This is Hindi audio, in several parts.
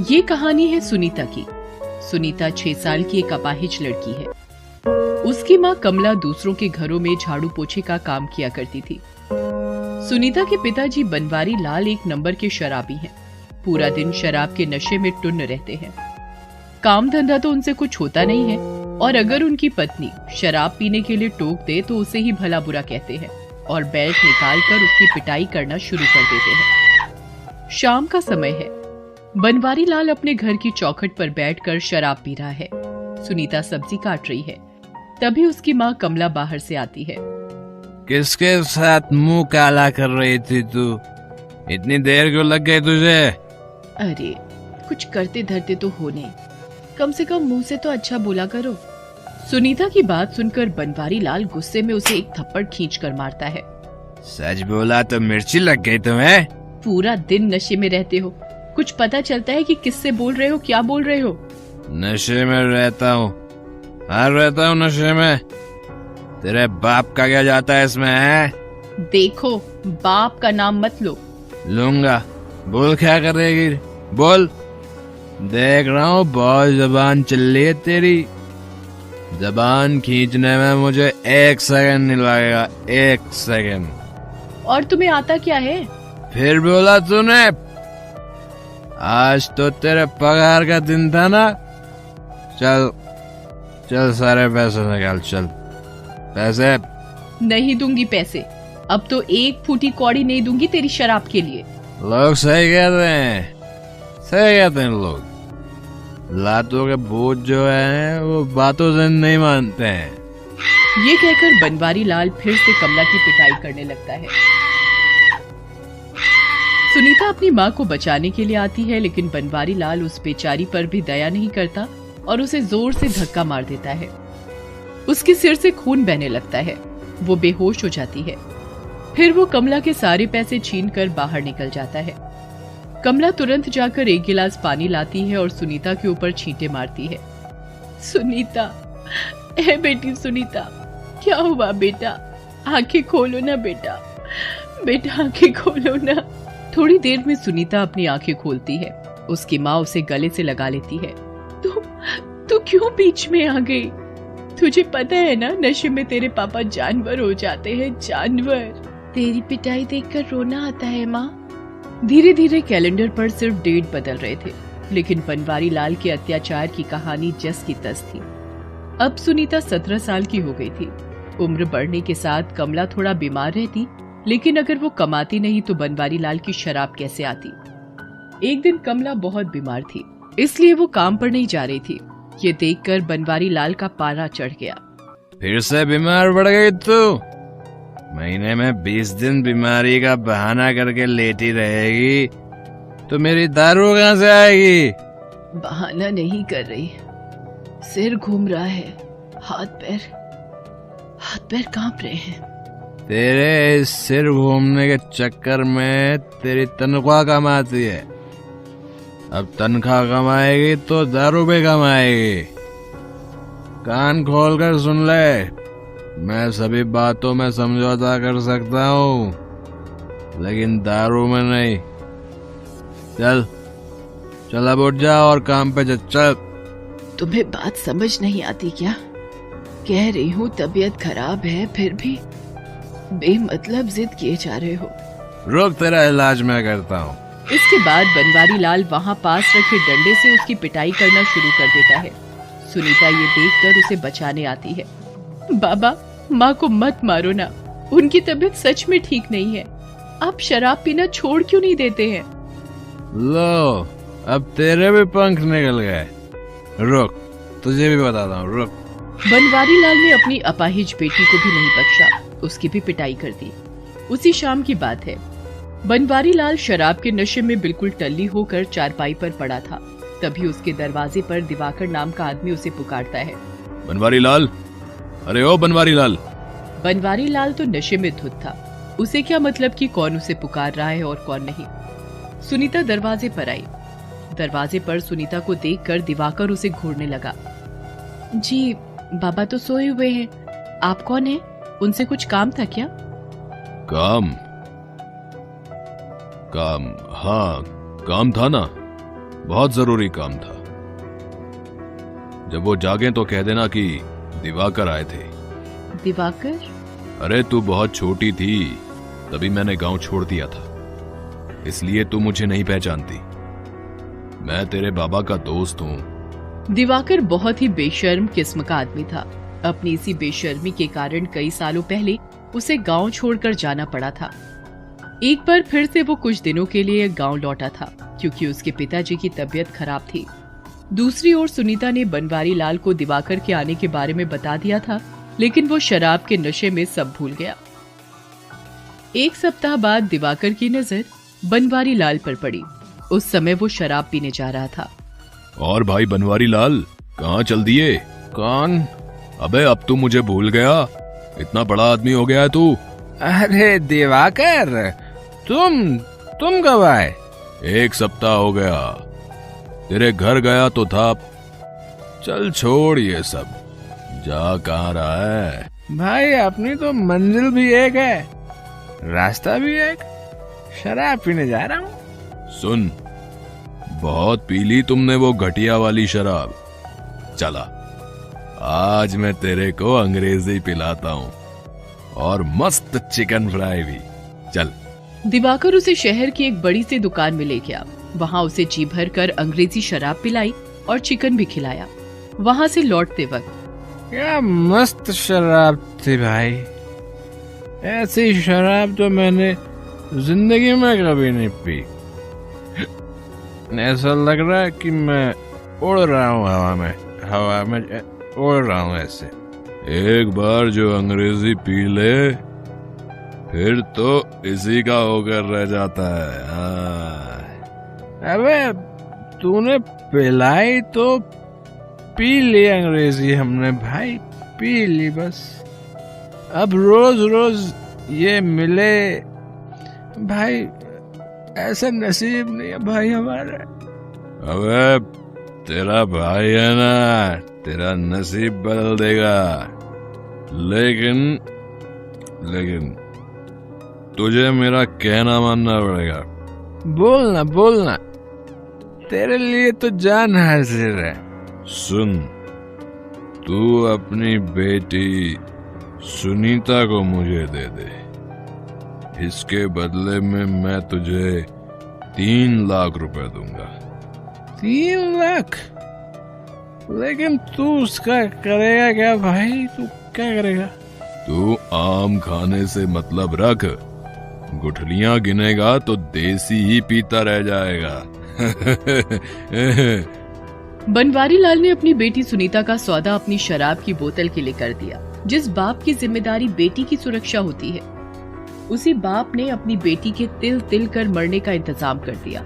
ये कहानी है सुनीता की। सुनीता 6 साल की एक अपाहिज लड़की है। उसकी माँ कमला दूसरों के घरों में झाड़ू पोछे का काम किया करती थी। सुनीता के पिताजी बनवारी लाल एक नंबर के शराबी हैं। पूरा दिन शराब के नशे में टुन्न रहते हैं। काम धंधा तो उनसे कुछ होता नहीं है, और अगर उनकी पत्नी शराब पीने के लिए टोक दे तो उसे ही भला बुरा कहते हैं और बेल्ट निकालकर उसकी पिटाई करना शुरू कर देते हैं। शाम का समय है। बनवारी लाल अपने घर की चौखट पर बैठकर शराब पी रहा है। सुनीता सब्जी काट रही है। तभी उसकी माँ कमला बाहर से आती है। किसके साथ मुंह काला कर रही थी तू? इतनी देर क्यों लग गई तुझे? अरे कुछ करते धरते तो होने, कम से कम मुंह से तो अच्छा बोला करो। सुनीता की बात सुनकर बनवारी लाल गुस्से में उसे एक थप्पड़ खींचकर मारता है। सच बोला तो मिर्ची लग गई तुम्हें? पूरा दिन नशे में रहते हो, कुछ पता चलता है कि किससे बोल रहे हो, क्या बोल रहे हो? नशे में रहता हूँ, हर रहता हूँ नशे में। तेरे बाप का क्या जाता है इसमें है? देखो, बाप का नाम मत लो। लूंगा। बोल क्या करेगी? बोल। देख रहा हूँ बहुत जबान चल रही है तेरी। जबान खींचने में मुझे 1 सेकंड नहीं लगेगा, 1 सेकंड। और तुम्हें आता क्या है? फिर बोला तूने? आज तो तेरे पगार का दिन था ना। चल चल सारे पैसे निकाल, चल। पैसे नहीं दूंगी पैसे। अब तो एक फूटी कौड़ी नहीं दूंगी तेरी शराब के लिए। लोग सही कहते हैं, सही कहते हैं लोग। लातों के बोझ जो है वो बातों से नहीं मानते हैं। ये कहकर बनवारी लाल फिर से कमला की पिटाई करने लगता है। सुनीता अपनी माँ को बचाने के लिए आती है, लेकिन बनवारी लाल उस बेचारी पर भी दया नहीं करता और उसे जोर से धक्का मार देता है। उसके सिर से खून बहने लगता है। वो बेहोश हो जाती है। फिर वो कमला के सारे पैसे छीनकर बाहर निकल जाता है। कमला तुरंत जाकर एक गिलास पानी लाती है और सुनीता के ऊपर छींटे मारती है। सुनीता, ए बेटी सुनीता, क्या हुआ बेटा? आंखें खोलो ना बेटा, बेटा आंखें खोलो ना। थोड़ी देर में सुनीता अपनी आंखें खोलती है। उसकी माँ उसे गले से लगा लेती है। तू क्यों बीच में आ गई? तुझे पता है ना, नशे में तेरे पापा जानवर हो जाते हैं, जानवर। तेरी पिटाई देखकर रोना आता है माँ। धीरे धीरे कैलेंडर पर सिर्फ डेट बदल रहे थे, लेकिन बनवारी लाल के अत्याचार की कहानी जस की तस थी। अब सुनीता 17 साल की हो गई थी। उम्र बढ़ने के साथ कमला थोड़ा बीमार रहती, लेकिन अगर वो कमाती नहीं तो बनवारी लाल की शराब कैसे आती? एक दिन कमला बहुत बीमार थी, इसलिए वो काम पर नहीं जा रही थी। ये देखकर बनवारी लाल का पारा चढ़ गया। फिर से बीमार पड़ गई तू? महीने में 20 दिन बीमारी का बहाना करके लेटी रहेगी तो मेरी दारू कहाँ से आएगी? बहाना नहीं कर रही, सिर घूम रहा है, हाथ पैर कांप रहे हैं। तेरे इस सिर घूमने के चक्कर में तेरी तनख्वाह कम आती है। अब तनख्वाह कमाएगी तो दारू भी कमाएगी। कान खोल कर सुन ले, मैं सभी बातों में समझौता कर सकता हूँ, लेकिन दारू में नहीं। चल अब उठ जा और काम पे चल। तुम्हें बात समझ नहीं आती क्या? कह रही हूँ तबीयत खराब है, फिर भी बेमतलब जिद किए जा रहे हो। रुक, तेरा इलाज मैं करता हूँ। इसके बाद बनवारी लाल वहाँ पास रखे डंडे से उसकी पिटाई करना शुरू कर देता है। सुनीता ये देखकर उसे बचाने आती है। बाबा, माँ को मत मारो ना, उनकी तबीयत सच में ठीक नहीं है। आप शराब पीना छोड़ क्यों नहीं देते हैं? लो, अब तेरे भी पंख निकल गए। रुक, तुझे भी बताता हूँ, रुक। बनवारी लाल ने अपनी अपाहिज बेटी को भी नहीं बख्शा, उसकी भी पिटाई कर दी। उसी शाम की बात है। बनवारी लाल शराब के नशे में बिल्कुल टल्ली होकर चारपाई पर पड़ा था। तभी उसके दरवाजे पर दिवाकर नाम का आदमी उसे पुकारता है। बनवारी लाल, अरे ओ बनवारी लाल। बनवारी लाल तो नशे में धुत था। उसे क्या मतलब कि कौन उसे पुकार रहा है और कौन नहीं। सुनीता दरवाजे पर आई। दरवाजे पर सुनीता को देखकर दिवाकर उसे घूरने लगा। जी, बाबा तो सोए हुए हैं। आप कौन हैं? उनसे कुछ काम था क्या? काम? हाँ, काम था ना। बहुत जरूरी काम था। जब वो जागे तो कह देना कि दिवाकर आए थे। दिवाकर? अरे तू बहुत छोटी थी तभी मैंने गांव छोड़ दिया था, इसलिए तू मुझे नहीं पहचानती। मैं तेरे बाबा का दोस्त हूँ। दिवाकर बहुत ही बेशर्म किस्म का आदमी था। अपनी इसी बेशर्मी के कारण कई सालों पहले उसे गांव छोड़कर जाना पड़ा था। एक बार फिर से वो कुछ दिनों के लिए गांव लौटा था क्योंकि उसके पिताजी की तबीयत खराब थी। दूसरी ओर सुनीता ने बनवारी लाल को दिवाकर के आने के बारे में बता दिया था, लेकिन वो शराब के नशे में सब भूल गया। एक सप्ताह बाद दिवाकर की नजर बनवारी लाल पर पड़ी। उस समय वो शराब पीने जा रहा था। और भाई बनवारी लाल, कहाँ चल दिए? कौन? अबे अब तू मुझे भूल गया? इतना बड़ा आदमी हो गया है तू। अरे दिवाकर, तुम कब आए? 1 सप्ताह हो गया। तेरे घर गया तो था। चल छोड़ ये सब, जा कहाँ रहा है? भाई अपनी तो मंजिल भी एक है, रास्ता भी एक। शराब पीने जा रहा हूँ। सुन, बहुत पी ली तुमने वो घटिया वाली शराब। चला, आज मैं तेरे को अंग्रेजी पिलाता हूँ और मस्त चिकन फ्राई भी। चल। दिवाकर उसे शहर की एक बड़ी सी दुकान में ले गया। वहाँ उसे जी भर कर अंग्रेजी शराब पिलाई और चिकन भी खिलाया। वहाँ से लौटते वक्त, क्या मस्त शराब थी भाई। ऐसी शराब तो मैंने जिंदगी में कभी नहीं पी। ऐसा लग रहा है कि मैं उड़ रहा हूँ हवा में उड़ रहा हूँ ऐसे। एक बार जो अंग्रेजी पी ले फिर तो इसी का होकर रह जाता है। अबे तूने पिलाई तो पी ली अंग्रेजी हमने भाई, पी ली बस। अब रोज रोज ये मिले भाई, ऐसा नसीब नहीं है भाई हमारा। अबे तेरा भाई है ना, तेरा नसीब बदल देगा। लेकिन तुझे मेरा कहना मानना पड़ेगा। बोलना, तेरे लिए तो जान हाजिर है। सुन, तू अपनी बेटी सुनीता को मुझे दे दे। इसके बदले में मैं तुझे 3 लाख रुपए दूंगा। 3 लाख? लेकिन तू उसका करेगा क्या भाई? तू क्या करेगा? तू आम खाने से मतलब रख, गुठलियां गिनेगा तो देसी ही पीता रह जाएगा। बनवारी लाल ने अपनी बेटी सुनीता का सौदा अपनी शराब की बोतल के लिए कर दिया। जिस बाप की जिम्मेदारी बेटी की सुरक्षा होती है, उसी बाप ने अपनी बेटी के तिल तिल कर मरने का इंतजाम कर दिया।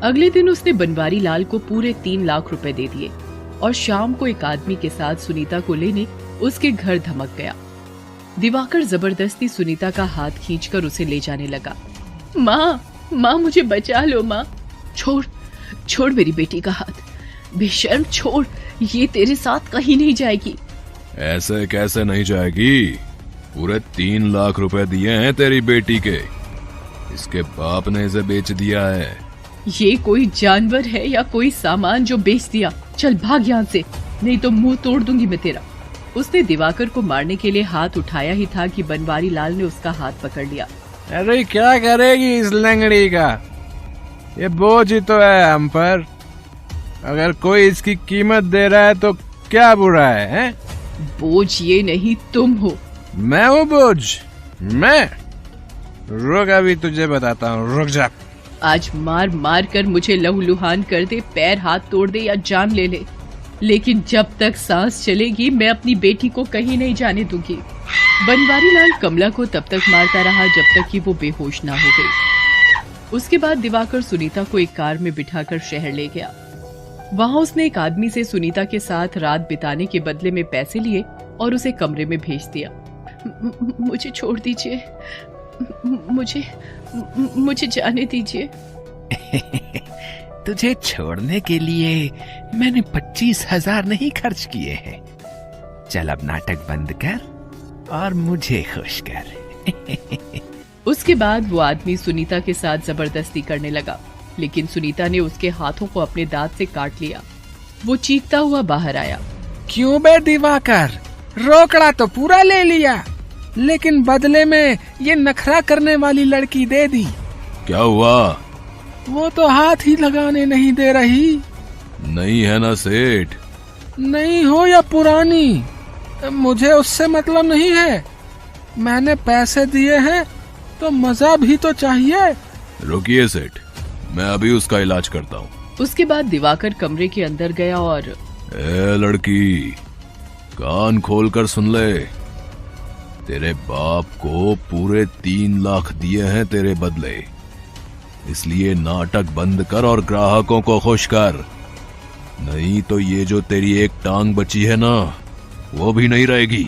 अगले दिन उसने बनवारी लाल को पूरे 3 लाख रुपए दे दिए और शाम को एक आदमी के साथ सुनीता को लेने उसके घर धमक गया। दिवाकर जबरदस्ती सुनीता का हाथ खींचकर उसे ले जाने लगा। माँ मुझे बचा लो माँ। छोड़ मेरी बेटी का हाथ, बेशर्म छोड़, ये तेरे साथ कहीं नहीं जाएगी। ऐसे कैसे नहीं जाएगी? पूरे 3 लाख रुपए दिए हैं तेरी बेटी के, इसके बाप ने इसे बेच दिया है। ये कोई जानवर है या कोई सामान जो बेच दिया? चल भाग यहाँ से, नहीं तो मुंह तोड़ दूंगी मैं तेरा। उसने दिवाकर को मारने के लिए हाथ उठाया ही था कि बनवारी लाल ने उसका हाथ पकड़ लिया। अरे क्या करेगी इस लंगड़ी का? ये बोझ ही तो है हम पर। अगर कोई इसकी कीमत दे रहा है तो क्या बुरा है? बोझ ये नहीं, तुम हो। मैं हूँ बोझ? मैं? रुक, अभी तुझे बताता हूँ, रुक जा। आज मार कर मुझे लहूलुहान कर दे, पैर हाथ तोड़ दे या जान ले ले, लेकिन जब तक सांस चलेगी मैं अपनी बेटी को कहीं नहीं जाने दूंगी। बनवारी लाल कमला को तब तक मारता रहा जब तक कि वो बेहोश ना हो गई। उसके बाद दिवाकर सुनीता को एक कार में बिठाकर शहर ले गया। वहां उसने एक आदमी से सुनीता के साथ रात बिताने के बदले में पैसे लिए और उसे कमरे में भेज दिया। मुझे छोड़ दीजिए, मुझे जाने दीजिए। तुझे छोड़ने के लिए मैंने 25,000 नहीं खर्च किए हैं। चल अब नाटक बंद कर और मुझे खुश कर। उसके बाद वो आदमी सुनीता के साथ जबरदस्ती करने लगा। लेकिन सुनीता ने उसके हाथों को अपने दांत से काट लिया। वो चीखता हुआ बाहर आया। क्यों बे दिवाकर, रोकड़ा तो पूरा ले लिया, लेकिन बदले में ये नखरा करने वाली लड़की दे दी। क्या हुआ? वो तो हाथ ही लगाने नहीं दे रही। नहीं है ना सेठ? नहीं हो या पुरानी, मुझे उससे मतलब नहीं है। मैंने पैसे दिए हैं तो मजा भी तो चाहिए। रुकिए सेठ, मैं अभी उसका इलाज करता हूँ। उसके बाद दिवाकर कमरे के अंदर गया और ए लड़की, कान खोलकर सुन ले। तेरे बाप को पूरे 3 लाख दिए हैं तेरे बदले, इसलिए नाटक बंद कर और ग्राहकों को खुश कर, नहीं तो ये जो तेरी एक टांग बची है ना, वो भी नहीं रहेगी।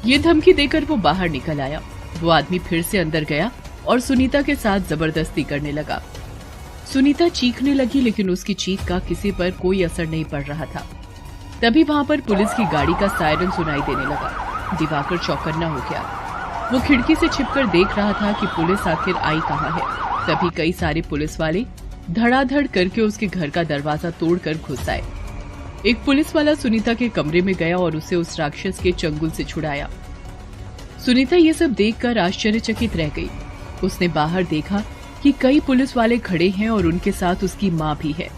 ये धमकी देकर वो बाहर निकल आया। वो आदमी फिर से अंदर गया और सुनीता के साथ जबरदस्ती करने लगा। सुनीता चीखने लगी, लेकिन उसकी चीख का किसी पर कोई असर नहीं पड़ रहा था। तभी वहां पर पुलिस की गाड़ी का सायरन सुनाई देने लगा। दिवाकर चौकन्ना हो गया। वो खिड़की से छिपकर देख रहा था कि पुलिस आखिर आई कहाँ है। तभी कई सारे पुलिस वाले धड़ाधड़ करके उसके घर का दरवाजा तोड़कर घुस आए। एक पुलिस वाला सुनीता के कमरे में गया और उसे उस राक्षस के चंगुल से छुड़ाया। सुनीता ये सब देखकर आश्चर्यचकित रह गई। उसने बाहर देखा कि कई पुलिस वाले खड़े हैं और उनके साथ उसकी माँ भी है।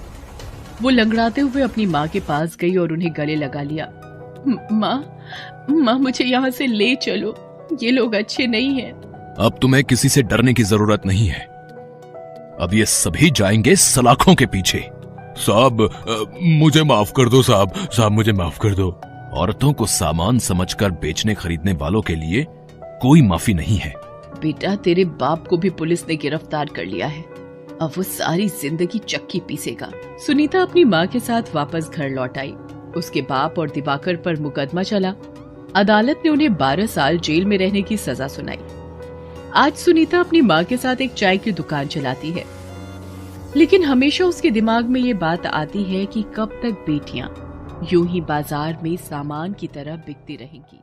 वो लंगड़ाते हुए अपनी माँ के पास गई और उन्हें गले लगा लिया। माँ, मुझे यहाँ से ले चलो, ये लोग अच्छे नहीं हैं। अब तुम्हें किसी से डरने की जरूरत नहीं है। अब ये सभी जाएंगे सलाखों के पीछे। साहब, मुझे माफ कर दो साहब, मुझे माफ कर दो। औरतों को सामान समझकर बेचने खरीदने वालों के लिए कोई माफी नहीं है। बेटा, तेरे बाप को भी पुलिस ने गिरफ्तार कर लिया है। अब वो सारी जिंदगी चक्की पीसेगा। सुनीता अपनी माँ के साथ वापस घर लौट आई। उसके बाप और दिवाकर पर मुकदमा चला। अदालत ने उन्हें 12 साल जेल में रहने की सजा सुनाई। आज सुनीता अपनी माँ के साथ एक चाय की दुकान चलाती है, लेकिन हमेशा उसके दिमाग में ये बात आती है कि कब तक बेटियां यूं ही बाजार में सामान की तरह बिकती रहेंगी।